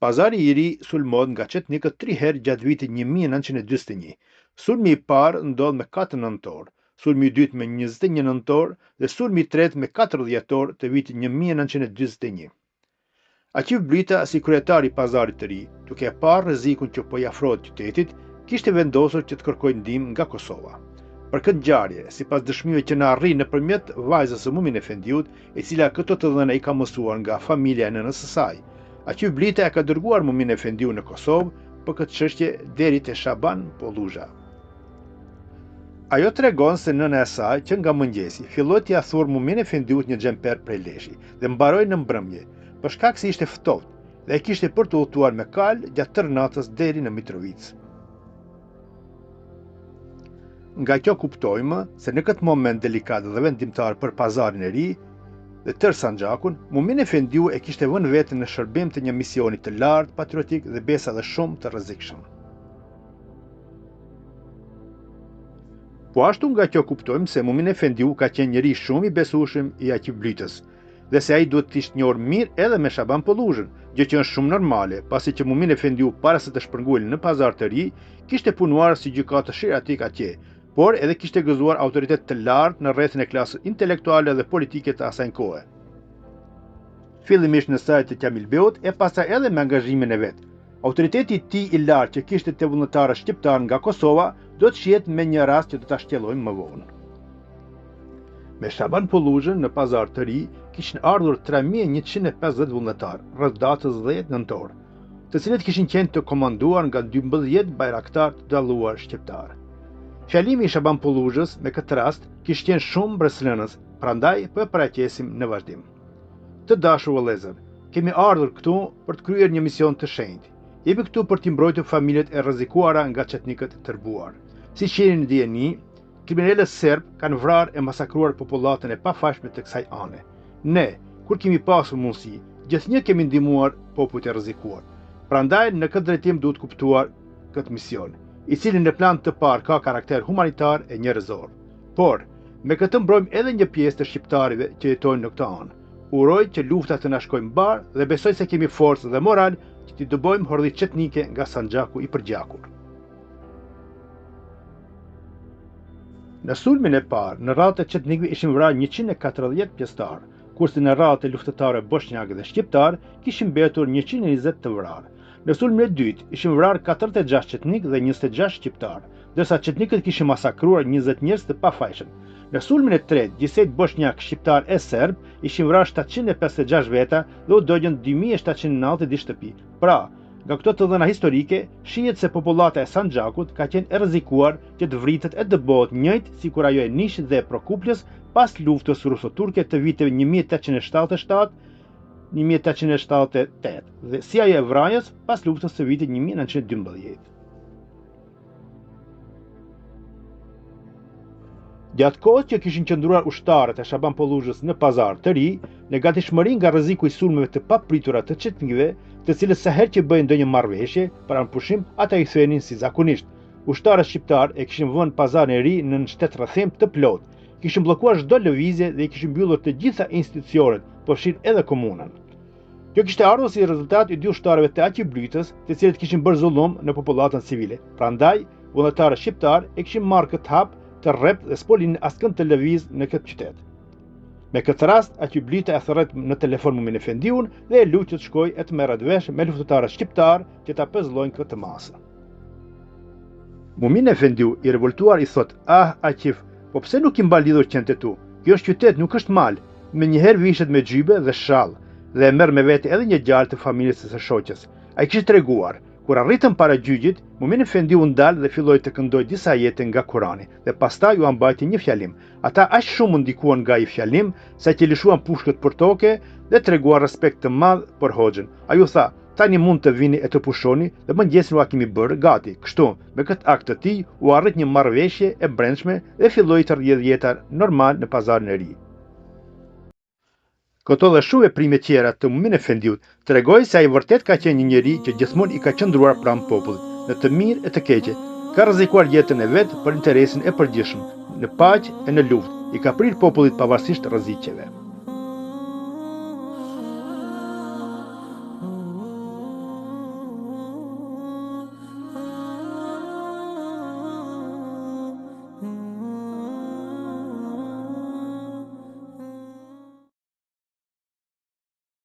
Pazari i ri sulmohet nga çetnikët 3 herë gjatë vitit 1941. Sulmi i parë ndodh me 4 nëntor, sulmi i dytë me 21 nëntor dhe sulmi i tretë me 4 dhjetor të vitit 1941. Aqil Blita, si kryetari i pazarit të ri, duke parë rrezikun që po i afrohet qytetit, kishte vendosur që të kërkojë ndihmë nga Kosova. Për këtë ngjarje, sipas dëshmive që na arrin nëpërmjet vajzës së Mumin Efendiut, e cila këto të dhëna i ka mësuar nga familja e nënës së saj, Aqil Blita e ka dërguar Mumin Efendiun në Kosovë për këtë çështje deri te Shaban Polluzha. Ajo tregon se nëna e saj që nga mëngjesi filloi t'i thurr Mumin Efendiut një xhemper prej leshi dhe mbaroi në mbrëmje, për shkak se ishte ftohtë dhe ai kishte për të udhëtuar me kal gjatë tërë natës deri në Mitrovicë. Nga kjo kuptojmë se në këtë moment delikat dhe vendimtar për pazarin e ri dhe tërë Sanxhakun, Mumin Efendiu e kishte vënë veten në shërbim të një misioni të lartë patriotik dhe besa dhe shumë të rrezikshëm. Po ashtu nga kjo kuptojmë se Mumin Efendiu ka qenë njëri shumë i besueshëm i Aqil Blitës, dhe se ai duhet të ishte njohur mirë edhe me Shaban Polluzhën, gjë që është shumë normale, pasi që Mumin Efendiu para se të shpërngulej në pazar të ri, kishte punuar si gjykatar shiratik atje, por edhe kishte gëzuar autoritet të lartë në rrethin e klasës intelektuale dhe politike të asaj kohe. Fillimisht në sajt të Kamil Beut e pastaj edhe me angazhimin e vet. Autoriteti i tij i lartë që kishte te vullnetarë shqiptar nga Kosova do të shihet me një rast që do ta shtjellojmë më vonë. Me Shaban Polluzhën në pazar të ri kishin ardhur 3150 vullnetarë rreth datës 10 nëntor, të cilët kishin qenë të komanduar nga 12 bajraktar të dalluar shqiptar. Fjalimi i Shaban Polluzhës me këtë rast kishte qenë shumë breslënës, prandaj po e paraqesim në vazhdim. Të dashur vëllezër, kemi ardhur këtu për të kryer një mision të shenjtë. Jemi këtu për të mbrojtur familjet e rrezikuara nga çetnikët e tërbuar. Siç jeni në dijeni, kriminalët serb kanë vrarë e masakruar popullatën e pafajshme të kësaj ane. Ne, kur kemi pasur mundësi, gjithnjë kemi ndihmuar popujt e rrezikuar. Prandaj në këtë drejtim duhet kuptuar këtë mision, i cili në plan të parë ka karakter humanitar e njerëzor. Por, me këtë mbrojmë edhe një pjesë të shqiptarëve që jetojnë në këtë anë. Uroj që lufta të na shkojë mbar dhe besoj se kemi forcë dhe moral që t'i dëbojmë hordhit çetnike nga Sanxhaku i përgjakur. Në sulmin e parë, në radhët e çetnikëve ishin vrarë 140 pjesëtarë, kurse në radhët e luftëtarëve bosnjakë dhe shqiptar kishin mbetur 120 të vrarë. Në sulmin e dytë ishin vrarë 46 çetnik dhe 26 shqiptar, ndërsa çetnikët kishin masakruar 20 njerëz të pafajshëm. Në sulmin e tretë, gjysejt bosnjak, shqiptar e serb ishin vrarë 756 veta dhe u dogjën 2790 shtëpi. Pra, nga këto të dhëna historike, shihet se popullata e Sanxhakut ka qenë e rrezikuar që të vritet e dëbohet njëjtë sikur ajo e Nishit dhe e Prokuplës pas luftës ruso-turke të viteve 1877-1878 dhe si ajo e Vrajës pas luftës së vitit 1912. Gjatë kohës që kishin qëndruar ushtarët e Shaban Polluzhës në pazar të ri, në gatishmëri nga rreziku i sulmeve të papritura të çetnikëve, të cilët sa herë që bëjnë ndonjë marrëveshje për anëpushim, ata i thyenin si zakonisht. Ushtarët shqiptar e kishin vënë pazarin e ri në një shtetërrethim të plotë, kishin bllokuar çdo lëvizje dhe i kishin mbyllur të gjitha institucionet, përfshirë edhe komunën. Kjo kishte ardhur si rezultat i dy ushtarëve të Aqil Blitës, të cilët kishin bërë zullum në popullatën civile. Prandaj, vullnetarët shqiptar e kishin marrë këtë hap të rrept dhe s'polin askënd të lëviz në këtë qytet. Me këtë rast, Aqil Blita e thërret në telefon Mumin Efendiun dhe e lutë që të shkojë e të merret vesh me luftëtarët shqiptar që ta pezëllojnë këtë masë. Mumin Efendiu i revoltuar i thot: "Ah, Aqif, po pse nuk i mban lidhur qenë tu? Kjo është qytet, nuk është mal." Me njëherë vishet me xhybe dhe shall dhe e merr me vete edhe një djalë të familjes së shoqes. Ai kishte treguar: kur arritën para gjyqit, Mumin Efendiu ndal dhe filloi të këndoj disa ajete nga Kurani dhe pastaj u ambajti një fjalim. Ata aq shumë ndikuan nga ai fjalim sa që lëshuan pushkët për toke dhe treguan respekt të madh për Hoxhën. Ai u tha: "Tani mund të vini e të pushoni dhe mëngjesin ua kemi bërë gati." Kështu, me këtë akt të tij u arrit një marrëveshje e brendshme dhe filloi të rrjedhë jeta normal në pazarin e ri. Këto dhe shumë veprime tjera të Mumin Efendiut tregojnë se ai vërtet ka qenë një njeri që gjithmonë i ka qëndruar pranë popullit, në të mirë e të keqe. Ka rrezikuar jetën e vet për interesin e përgjithshëm, në paqe e në luftë. I ka prirë popullit pavarësisht rrezikjeve.